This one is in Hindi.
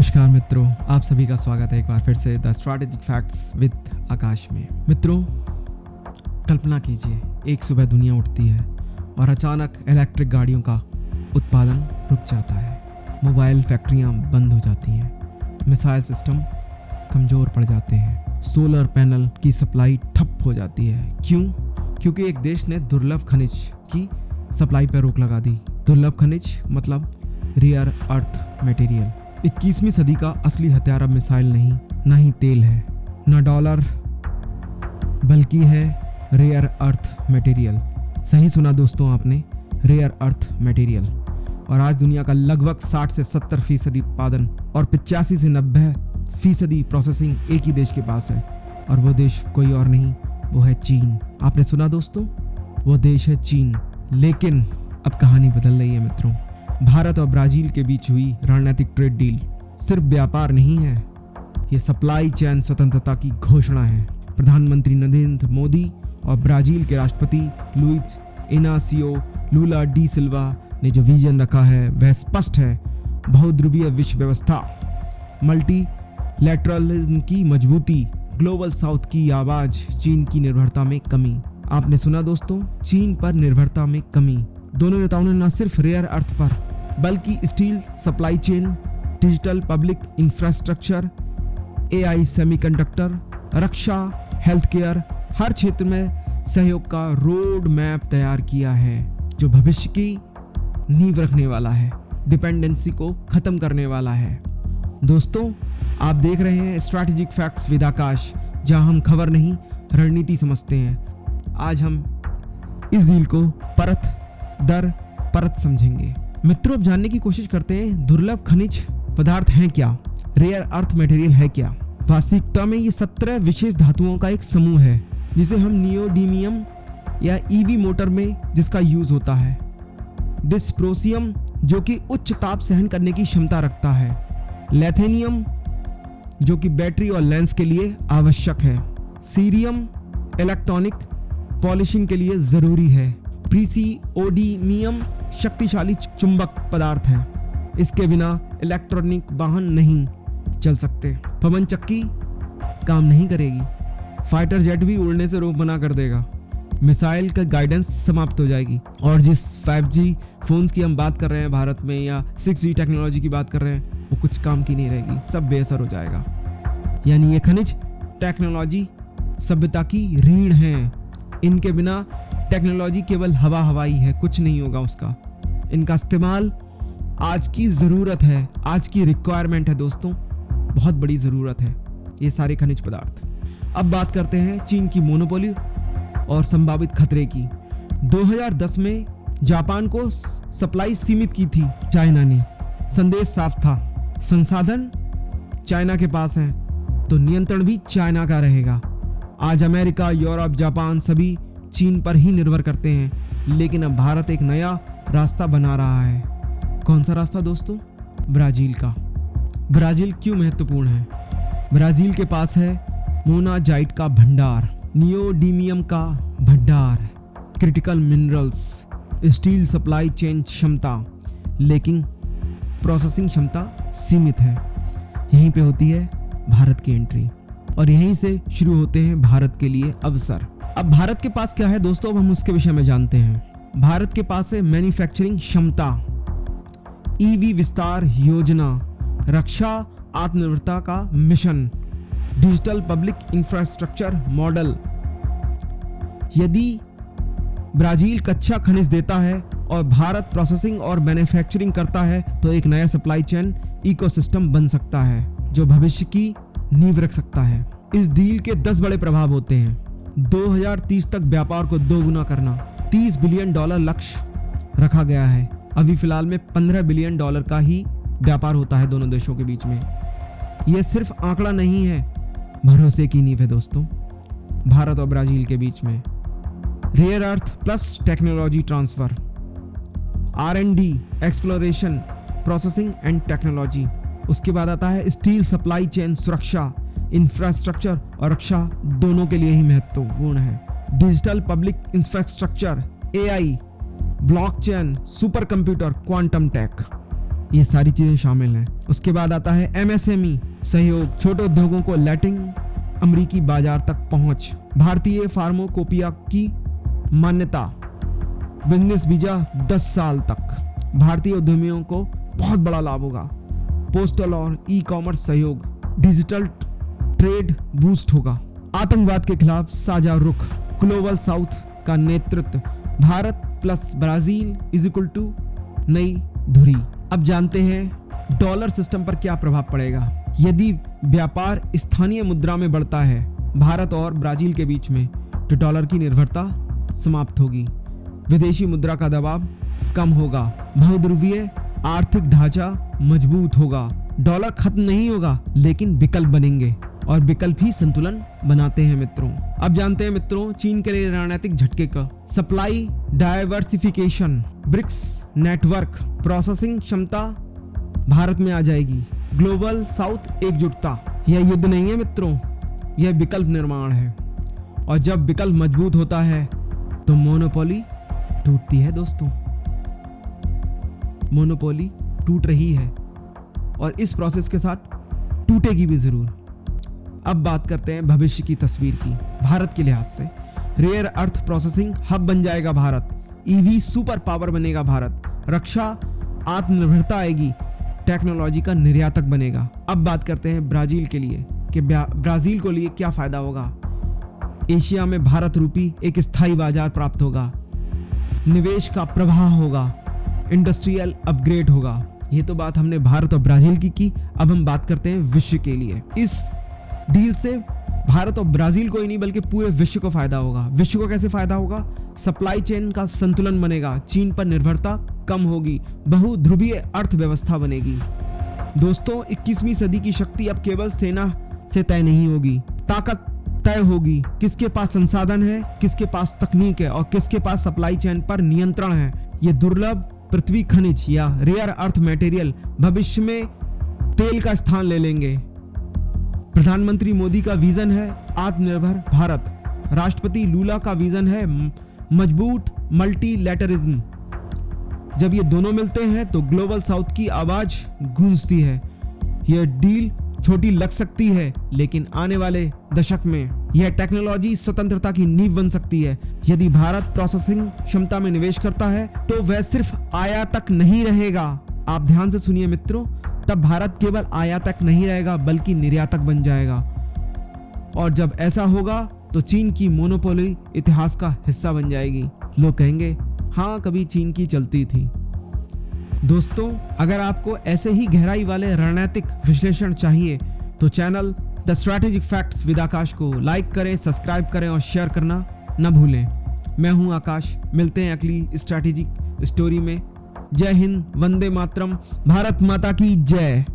नमस्कार मित्रों, आप सभी का स्वागत है एक बार फिर से द स्ट्रैटेजिक फैक्ट्स विद आकाश में। मित्रों, कल्पना कीजिए एक सुबह दुनिया उठती है और अचानक इलेक्ट्रिक गाड़ियों का उत्पादन रुक जाता है, मोबाइल फैक्ट्रियां बंद हो जाती हैं, मिसाइल सिस्टम कमज़ोर पड़ जाते हैं, सोलर पैनल की सप्लाई ठप हो जाती है। क्यों? क्योंकि एक देश ने दुर्लभ खनिज की सप्लाई पर रोक लगा दी। दुर्लभ खनिज मतलब रेयर अर्थ मटेरियल। 21वीं सदी का असली हथियार अब मिसाइल नहीं, ना ही तेल है, ना डॉलर, बल्कि है रेयर अर्थ मटेरियल। सही सुना दोस्तों आपने, रेयर अर्थ मटेरियल। और आज दुनिया का लगभग 60 से 70% उत्पादन और 85 से 90% प्रोसेसिंग एक ही देश के पास है, और वो देश कोई और नहीं, वो है चीन। आपने सुना दोस्तों, वो देश है चीन। लेकिन अब कहानी बदल रही है मित्रों। भारत और ब्राजील के बीच हुई रणनीतिक ट्रेड डील सिर्फ व्यापार नहीं है, ये सप्लाई चेन स्वतंत्रता की घोषणा है। प्रधानमंत्री नरेंद्र मोदी और ब्राजील के राष्ट्रपति लुइज इनासियो लुला डी सिल्वा ने जो विजन रखा है वह स्पष्ट है। बहुध्रुवीय विश्व व्यवस्था, मल्टीलैटरलिज्म की मजबूती, ग्लोबल साउथ की आवाज, चीन की निर्भरता में कमी। आपने सुना दोस्तों, चीन पर निर्भरता में कमी। दोनों नेताओं ने न सिर्फ रेयर अर्थ पर बल्कि steel supply chain, digital public infrastructure, AI, semiconductor, रक्षा, हेल्थ केयर, हर क्षेत्र में सहयोग का रोड मैप तैयार किया है, जो भविष्य की नींव रखने वाला है, डिपेंडेंसी को खत्म करने वाला है। दोस्तों, आप देख रहे हैं स्ट्रैटेजिक फैक्ट्स विद आकाश, जहां हम खबर नहीं रणनीति समझते हैं। आज हम इस डील को परत दर परत समझेंगे। मित्रों, अब जानने की कोशिश करते हैं दुर्लभ खनिज पदार्थ हैं क्या, रेयर अर्थ मटेरियल है क्या। वास्तविकता में ये 17 विशेष धातुओं का एक समूह है, जिसे हम नियोडीमियम या ईवी मोटर में जिसका यूज होता है, डिस्प्रोसियम जो कि उच्च ताप सहन करने की क्षमता रखता है, लेथेनियम जो कि बैटरी और लेंस के लिए आवश्यक है, सीरियम इलेक्ट्रॉनिक पॉलिशिंग के लिए जरूरी है, प्रीसिओडीमियम शक्तिशाली चुंबक पदार्थ है, इसके बिना इलेक्ट्रॉनिक वाहन नहीं चल सकते, पवन चक्की काम नहीं करेगी, फाइटर जेट भी उड़ने से रोक बना कर देगा, मिसाइल का गाइडेंस समाप्त हो जाएगी, और जिस 5G फोन्स की हम बात कर रहे हैं भारत में, या 6G टेक्नोलॉजी की बात कर रहे हैं, वो कुछ काम की नहीं रहेगी, सब बेअसर हो जाएगा। यानी ये खनिज टेक्नोलॉजी सभ्यता की रीढ़ हैं, इनके बिना टेक्नोलॉजी केवल हवा ही है, कुछ नहीं होगा उसका। इनका इस्तेमाल आज की ज़रूरत है, आज की रिक्वायरमेंट है दोस्तों, बहुत बड़ी ज़रूरत है ये सारे खनिज पदार्थ। अब बात करते हैं चीन की मोनोपोली और संभावित खतरे की। 2010 में जापान को सप्लाई सीमित की थी चाइना ने। संदेश साफ था, संसाधन चाइना के पास हैं तो नियंत्रण भी चाइना का रहेगा। आज अमेरिका, यूरोप, जापान सभी चीन पर ही निर्भर करते हैं, लेकिन अब भारत एक नया रास्ता बना रहा है। कौन सा रास्ता दोस्तों? ब्राजील का। ब्राजील क्यों महत्वपूर्ण है? ब्राजील के पास है मोनाजाइट का भंडार, नियोडीमियम का भंडार, critical minerals, steel supply chain क्षमता, लेकिन प्रोसेसिंग क्षमता सीमित है। यहीं पे होती है भारत की एंट्री, और यहीं से शुरू होते हैं भारत के लिए अवसर। अब भारत के पास क्या है दोस्तों, अब हम उसके विषय में जानते हैं। भारत के पास है मैन्युफैक्चरिंग क्षमता, ईवी विस्तार योजना, रक्षा आत्मनिर्भरता का mission, digital public infrastructure model. यदि ब्राजील कच्चा खनिज देता है और भारत प्रोसेसिंग और मैन्युफैक्चरिंग करता है, तो एक नया सप्लाई चेन इकोसिस्टम बन सकता है, जो भविष्य की नींव रख सकता है। इस डील के 10 बड़े प्रभाव होते हैं। 2030 तक व्यापार को दोगुना करना, $30 बिलियन लक्ष्य रखा गया है। अभी फिलहाल में $15 बिलियन का ही व्यापार होता है दोनों देशों के बीच में। यह सिर्फ आंकड़ा नहीं है, भरोसे की नींव है दोस्तों, भारत और ब्राजील के बीच में। Rare earth plus technology transfer, R&D, exploration, processing and technology. उसके बाद आता है स्टील सप्लाई चेन, सुरक्षा, इंफ्रास्ट्रक्चर और रक्षा दोनों के लिए ही महत्वपूर्ण है। Digital public infrastructure, AI, blockchain, super computer, quantum tech, ये सारी चीजें शामिल हैं। उसके बाद आता है MSME सहयोग, छोटे उद्योगों को लैटिन अमेरिकी बाजार तक पहुंच, भारतीय फार्माकोपिया की मान्यता, बिजनेस वीजा 10 साल तक, भारतीय उद्यमियों को बहुत बड़ा लाभ होगा, पोस्टल और ई-कॉमर्स सहयोग, डिजिटल ट्रेड बूस्ट होगा, आतंकवाद के खिलाफ साझा रुख, ग्लोबल साउथ का नेतृत्व, Bharat plus Brazil is equal to नई धुरी। अब जानते हैं डॉलर सिस्टम पर क्या प्रभाव पड़ेगा। यदि व्यापार स्थानीय मुद्रा में बढ़ता है भारत और ब्राजील के बीच में, तो डॉलर की निर्भरता समाप्त होगी, विदेशी मुद्रा का दबाव कम होगा, बहुध्रुवीय आर्थिक ढांचा मजबूत होगा, डॉलर खत्म नहीं होगा लेकिन विकल्प बनेंगे और विकल्प ही संतुलन बनाते हैं मित्रों। अब जानते हैं मित्रों चीन के लिए रणनीतिक झटके का। Supply diversification, BRICS network, processing क्षमता भारत में आ जाएगी, ग्लोबल साउथ एकजुटता। यह युद्ध नहीं है मित्रों, यह विकल्प निर्माण है, और जब विकल्प मजबूत होता है तो मोनोपोली टूटती है दोस्तों। मोनोपोली टूट रही है और इस प्रोसेस के साथ टूटेगी भी जरूर। अब बात करते हैं भविष्य की तस्वीर की। भारत के लिहाज से रेयर अर्थ प्रोसेसिंग हब बन जाएगा भारत, ईवी सुपर पावर बनेगा भारत, रक्षा आत्मनिर्भरता आएगी, टेक्नोलॉजी का निर्यातक बनेगा। अब बात करते हैं ब्राजील के लिए कि ब्राजील को लिए क्या फायदा होगा। एशिया में भारत रूपी एक स्थायी बाजार प्राप्त होगा, निवेश का प्रवाह होगा, इंडस्ट्रियल अपग्रेड होगा। ये तो बात हमने भारत और ब्राजील की। अब हम बात करते हैं विश्व के लिए। इस डील से भारत और ब्राजील को ही नहीं बल्कि पूरे विश्व को फायदा होगा। विश्व को कैसे फायदा होगा? सप्लाई चेन का संतुलन बनेगा, चीन पर निर्भरता कम होगी, बहुध्रुवीय अर्थव्यवस्था बनेगी। दोस्तों 21वीं सदी की शक्ति अब केवल सेना से तय नहीं होगी, ताकत तय होगी। किसके पास संसाधन है, किसके पास तकनीक है और किसके पास सप्लाई चेन पर नियंत्रण है। ये दुर्लभ पृथ्वी खनिज या रेयर अर्थ मटेरियल भविष्य में तेल का स्थान ले लेंगे। प्रधानमंत्री मोदी का विजन है आत्मनिर्भर भारत, राष्ट्रपति लूला का विजन है मजबूत मल्टीलैटरिज्म। जब ये दोनों मिलते हैं तो ग्लोबल साउथ की आवाज गूंजती है। यह डील छोटी लग सकती है लेकिन आने वाले दशक में यह टेक्नोलॉजी स्वतंत्रता की नींव बन सकती है। यदि भारत प्रोसेसिंग क्षमता में निवेश करता है तो वह सिर्फ आयातक नहीं रहेगा। आप ध्यान से सुनिए मित्रों, तब भारत केवल आयातक नहीं रहेगा बल्कि निर्यातक बन जाएगा। और जब ऐसा होगा तो चीन की मोनोपोली इतिहास का हिस्सा बन जाएगी। लोग कहेंगे हाँ कभी चीन की चलती थी। दोस्तों अगर आपको ऐसे ही गहराई वाले रणनीतिक विश्लेषण चाहिए तो channel the strategic facts with Akash को लाइक करें, सब्सक्राइब करें और शेयर करना न भूलें। मैं हूं आकाश, मिलते हैं अगली स्ट्रैटेजिक स्टोरी में। जय हिंद, वंदे मातरम, भारत माता की जय।